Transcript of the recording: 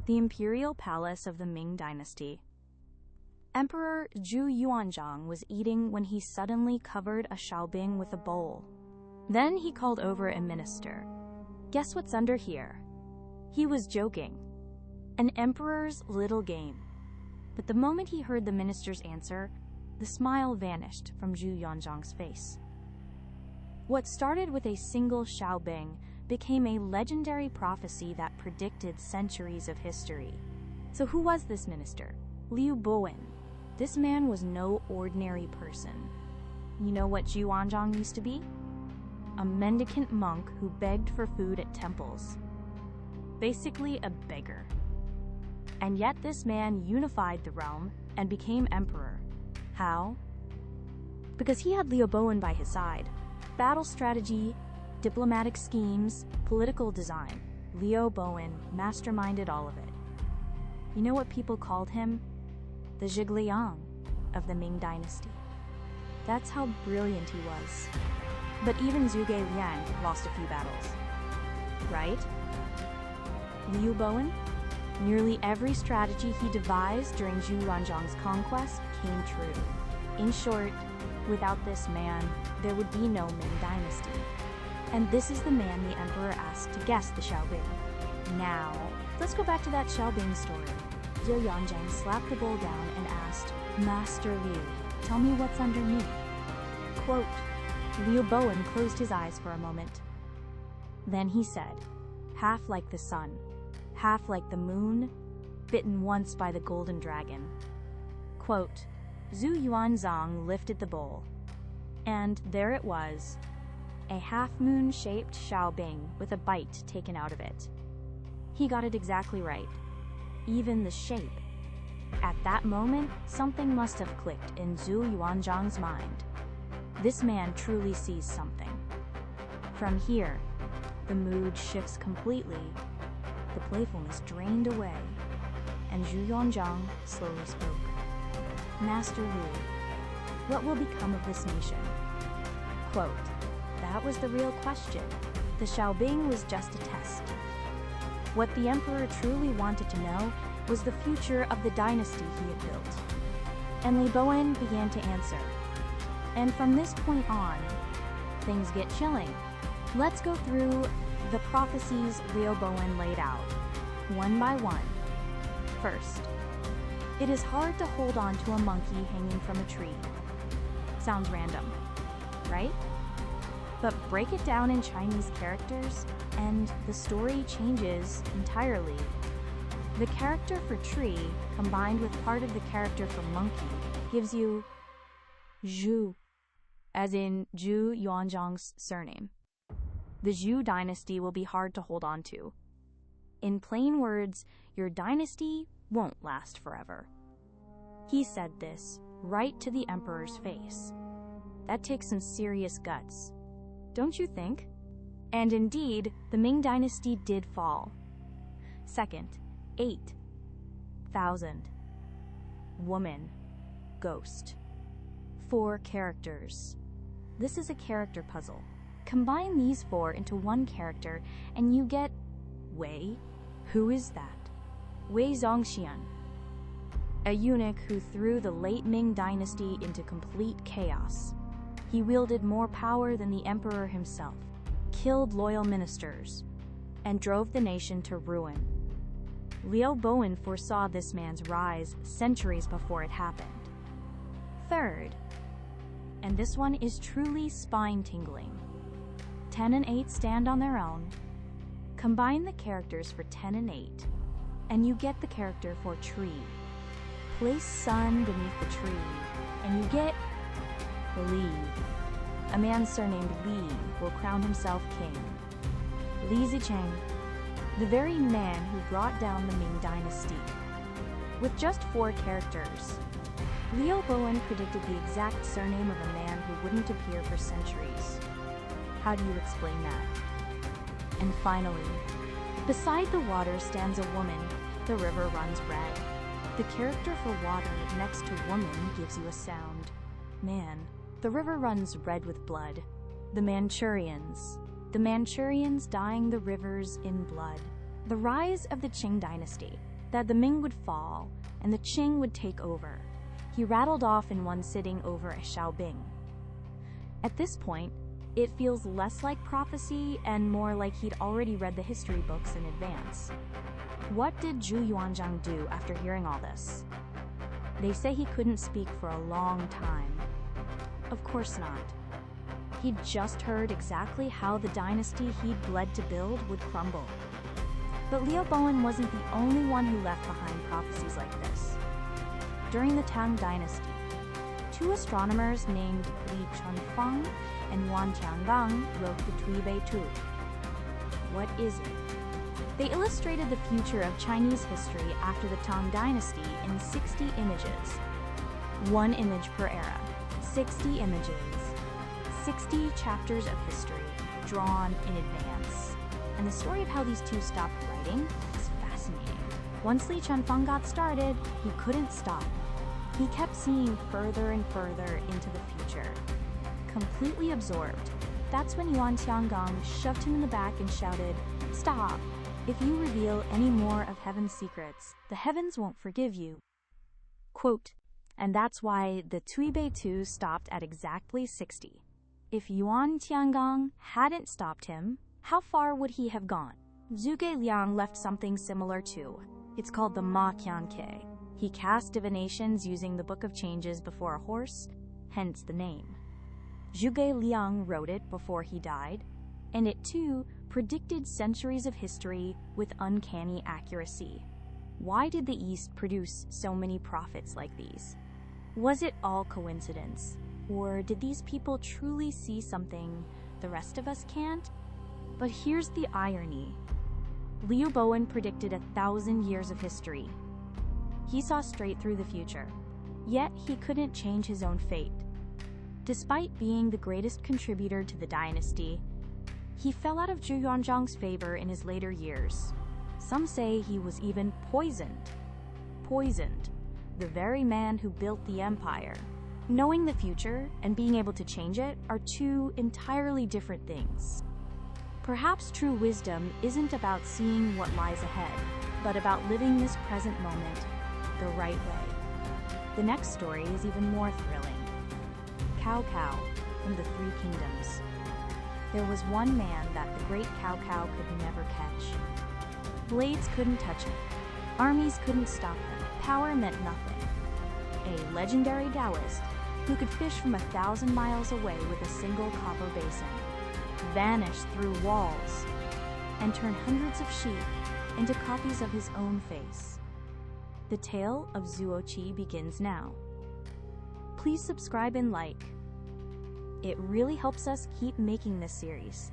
the imperial palace of the Ming Dynasty. Emperor Zhu Yuanzhang was eating when he suddenly covered a Shaobing with a bowl. Then he called over a minister. "Guess what's under here?" He was joking. An emperor's little game. But the moment he heard the minister's answer, the smile vanished from Zhu Yuanzhang's face. What started with a single Shaobing became a legendary prophecy that predicted centuries of history. So who was this minister? Liu Bowen. This man was no ordinary person. You know what Zhu Yuanzhang used to be? A mendicant monk who begged for food at temples. Basically a beggar. And yet this man unified the realm and became emperor. How? Because he had Liu Bowen by his side. Battle strategy, diplomatic schemes, political design. Liu Bowen masterminded all of it. You know what people called him? The Zhigliang of the Ming Dynasty. That's how brilliant he was. But even Zhuge Liang lost a few battles. Right? Liu Bowen? Nearly every strategy he devised during Zhu Yuanzhang's conquest came true. In short, without this man, there would be no Ming Dynasty. And this is the man the emperor asked to guess the Shaobing. Now, let's go back to that Shaobing story. Zhu Yuanzhang slapped the bowl down and asked, "Master Liu, tell me what's underneath." Quote, Liu Bowen closed his eyes for a moment. Then he said, "Half like the sun, half like the moon, bitten once by the golden dragon." Quote, Zhu Yuanzhang lifted the bowl, and there it was, a half-moon-shaped Shaobing with a bite taken out of it. He got it exactly right, even the shape. At that moment, something must have clicked in Zhu Yuanzhang's mind. This man truly sees something. From here, the mood shifts completely, the playfulness drained away, and Zhu Yuanzhang slowly spoke. "Master Liu, what will become of this nation?" Quote, that was the real question. The Shaobing was just a test. What the emperor truly wanted to know was the future of the dynasty he had built. And Liu Bowen began to answer. And from this point on, things get chilling. Let's go through the prophecies Liu Bowen laid out, one by one. First, it is hard to hold on to a monkey hanging from a tree. Sounds random, right? But break it down in Chinese characters, and the story changes entirely. The character for tree, combined with part of the character for monkey, gives you Zhu, as in Zhu Yuanzhang's surname. The Zhu dynasty will be hard to hold on to. In plain words, your dynasty won't last forever. He said this right to the emperor's face. That takes some serious guts, don't you think? And indeed, the Ming Dynasty did fall. Second, 8,000. Woman, ghost. 4 characters. This is a character puzzle. Combine these 4 into one character and you get Wei. Who is that? Wei Zongxian, a eunuch who threw the late Ming Dynasty into complete chaos. He wielded more power than the emperor himself, killed loyal ministers, and drove the nation to ruin. Liu Bowen foresaw this man's rise centuries before it happened. Third, and this one is truly spine-tingling. 10 and 8 stand on their own. Combine the characters for 10 and 8, and you get the character for tree. Place sun beneath the tree, and you get Li. A man surnamed Li will crown himself king. Li Zicheng, the very man who brought down the Ming Dynasty. With just 4 characters, Liu Bowen predicted the exact surname of a man who wouldn't appear for centuries. How do you explain that? And finally, beside the water stands a woman. The river runs red. The character for water next to woman gives you a sound. Man. The river runs red with blood. The Manchurians dying the rivers in blood. The rise of the Qing Dynasty. that the Ming would fall and the Qing would take over. He rattled off in one sitting over a Shaobing. At this point, it feels less like prophecy and more like he'd already read the history books in advance. What did Zhu Yuanzhang do after hearing all this? They say he couldn't speak for a long time. Of course not. He'd just heard exactly how the dynasty he'd bled to build would crumble. But Liu Bowen wasn't the only one who left behind prophecies like this. During the Tang Dynasty, two astronomers named Li Chunfeng and Yuan Tiangang wrote the EP02. What is it? They illustrated the future of Chinese history after the Tang Dynasty in 60 images. One image per era, 60 images, 60 chapters of history drawn in advance. And the story of how these two stopped writing is fascinating. Once Li Chunfeng got started, he couldn't stop. He kept seeing further and further into the future. Completely absorbed, that's when Yuan Tiangang shoved him in the back and shouted, "Stop! If you reveal any more of heaven's secrets, the heavens won't forgive you." Quote, and that's why the EP02 stopped at exactly 60. If Yuan Tiangang hadn't stopped him, how far would he have gone? Zhuge Liang left something similar too. It's called the Ma Qianke. He cast divinations using the Book of Changes before a horse, hence the name. Zhuge Liang wrote it before he died, and it too predicted centuries of history with uncanny accuracy. Why did the East produce so many prophets like these? Was it all coincidence? Or did these people truly see something the rest of us can't? But here's the irony. Liu Bowen predicted 1,000 years of history. He saw straight through the future, yet he couldn't change his own fate. Despite being the greatest contributor to the dynasty, he fell out of Zhu Yuanzhang's favor in his later years. Some say he was even poisoned. Poisoned, the very man who built the empire. Knowing the future and being able to change it are two entirely different things. Perhaps true wisdom isn't about seeing what lies ahead, but about living this present moment the right way. The next story is even more thrilling. Cao Cao from the Three Kingdoms. There was one man that the great Cao Cao could never catch. Blades couldn't touch him. Armies couldn't stop him. Power meant nothing. A legendary Taoist who could fish from 1,000 miles away with a single copper basin, vanish through walls, and turn hundreds of sheep into copies of his own face. The tale of Zhuoqi begins now. Please subscribe and like. It really helps us keep making this series.